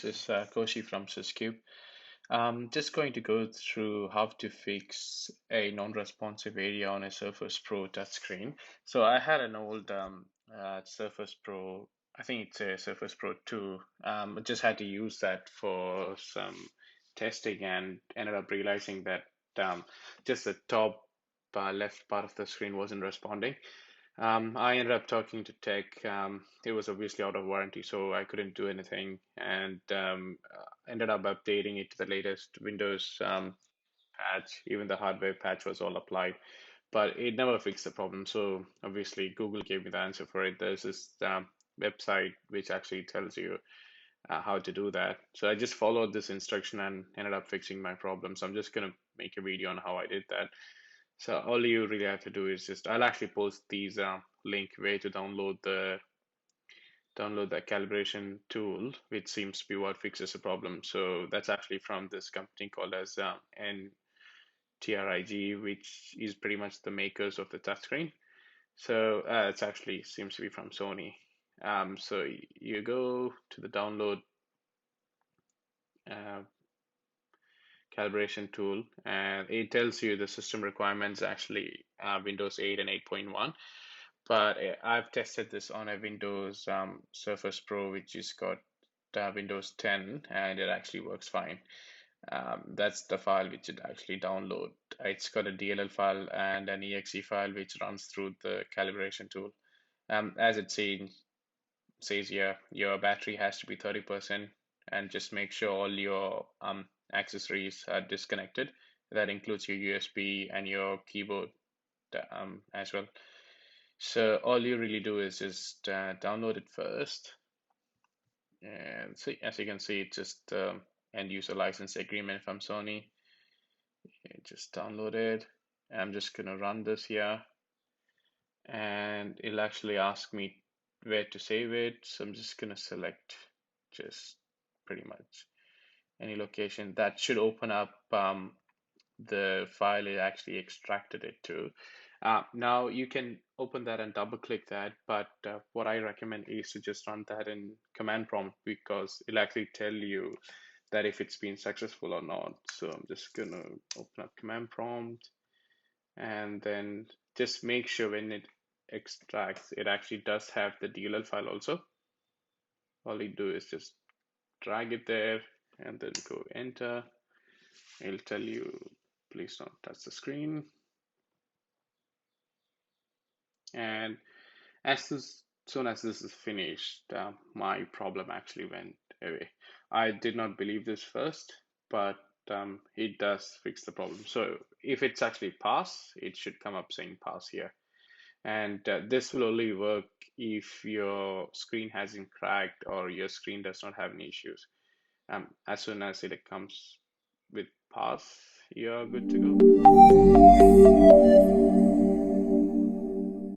this is Koshi from SysCube. Just going to go through how to fix a non-responsive area on a Surface Pro touchscreen. So I had an old Surface Pro, I think it's a Surface Pro 2. I just had to use that for some testing and ended up realizing that just the top left part of the screen wasn't responding. I ended up talking to tech. It was obviously out of warranty, so I couldn't do anything, and ended up updating it to the latest Windows patch. Even the hardware patch was all applied, but it never fixed the problem. So obviously, Google gave me the answer for it. There's this website which actually tells you how to do that. So I just followed this instruction and ended up fixing my problem. So I'm just gonna make a video on how I did that. So all you really have to do is just, I'll actually post these link where to download the calibration tool, which seems to be what fixes the problem. So that's actually from this company called as N-Trig, which is pretty much the makers of the touchscreen. So it's actually seems to be from Sony. So you go to the download uh, calibration tool, and it tells you the system requirements actually Windows 8 and 8.1. But I've tested this on a Windows Surface Pro, which has got Windows 10, and it actually works fine. That's the file which it actually download. It's got a DLL file and an exe file which runs through the calibration tool. As it says here, your battery has to be 30%, and just make sure all your accessories are disconnected. That includes your USB and your keyboard as well. So all you really do is just download it first, and see, as you can see, it's just end user license agreement from Sony. Just download it. I'm just gonna run this here, and it'll actually ask me where to save it. So I'm just gonna select just pretty much any location. That should open up the file it actually extracted it to. Now you can open that and double click that, but what I recommend is to just run that in command prompt, because it'll actually tell you that if it's been successful or not. So I'm just gonna open up command prompt, and then just make sure when it extracts, it actually does have the DLL file also. All you do is just drag it there and then go enter. It'll tell you, please don't touch the screen. And as soon as this is finished, my problem actually went away. I did not believe this first, but it does fix the problem. So if it's actually pass, it should come up saying pass here. And this will only work if your screen hasn't cracked or your screen does not have any issues. As soon as it comes with pass, you're good to go.